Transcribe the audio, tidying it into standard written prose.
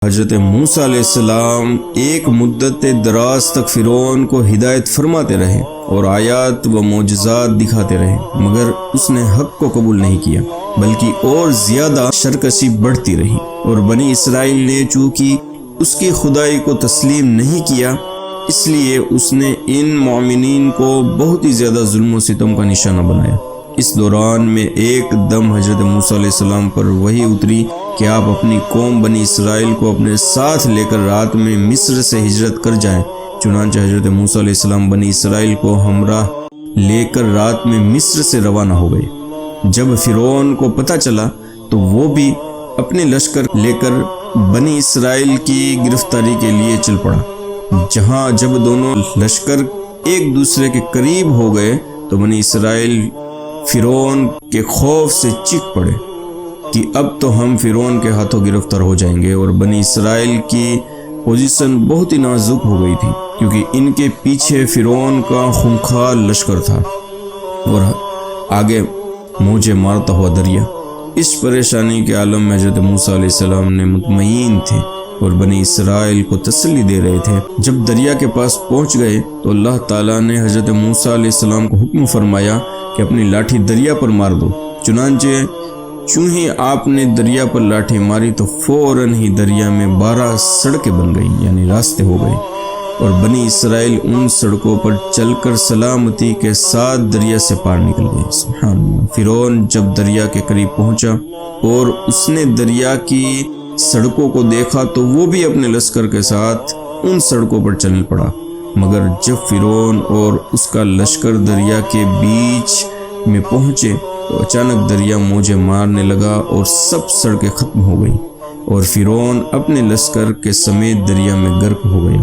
حضرت موسیٰ علیہ السلام ایک مدت دراز تک فرعون کو ہدایت فرماتے رہے اور آیات و معجزات دکھاتے رہے، مگر اس نے حق کو قبول نہیں کیا، بلکہ اور زیادہ سرکشی بڑھتی رہی، اور بنی اسرائیل نے چونکہ اس کی خدائی کو تسلیم نہیں کیا، اس لیے اس نے ان مومنین کو بہت ہی زیادہ ظلم و ستم کا نشانہ بنایا۔ اس دوران میں ایک دم حضرت موسیٰ علیہ السلام پر وحی اتری کہ آپ اپنی قوم بنی اسرائیل کو اپنے ساتھ لے کر رات میں مصر سے ہجرت کر جائیں۔ چنانچہ حضرت موسیٰ علیہ السلام بنی اسرائیل کو ہمراہ لے کر رات میں مصر سے روانہ ہو گئے۔ جب فرعون کو پتہ چلا تو وہ بھی اپنے لشکر لے کر بنی اسرائیل کی گرفتاری کے لیے چل پڑا۔ جب دونوں لشکر ایک دوسرے کے قریب ہو گئے تو بنی اسرائیل فرعون کے خوف سے چیخ پڑے کہ اب تو ہم فرعون کے ہاتھوں گرفتار ہو جائیں گے، اور بنی اسرائیل کی پوزیشن بہت ہی نازک ہو گئی تھی، کیونکہ ان کے پیچھے فرعون کا خونخوار لشکر تھا اور آگے موجیں مارتا ہوا دریا۔ اس پریشانی کے عالم میں حضرت موسیٰ علیہ السلام نے مطمئن تھے اور بنی اسرائیل کو تسلی دے رہے تھے۔ جب دریا کے پاس پہنچ گئے تو اللہ تعالیٰ نے حضرت موسیٰ علیہ السلام کو حکم فرمایا کہ اپنی لاٹھی دریا پر مار دو۔ چنانچہ چوں ہی آپ نے دریا پر لاٹھی ماری تو فوراً ہی دریا میں 12 سڑکیں بن گئی، یعنی راستے ہو گئے، اور بنی اسرائیل ان سڑکوں پر چل کر سلامتی کے ساتھ دریا سے پار نکل گئے۔ سبحان اللہ۔ فرعون جب دریا کے قریب پہنچا اور اس نے دریا کی سڑکوں کو دیکھا تو وہ بھی اپنے لشکر کے ساتھ ان سڑکوں پر چل پڑا، مگر جب فرعون اور اس کا لشکر دریا کے بیچ میں پہنچے تو اچانک دریا موجیں مارنے لگا اور سب سڑکیں ختم ہو گئی، اور فرعون اپنے لشکر کے سمیت دریا میں غرق ہو گیا۔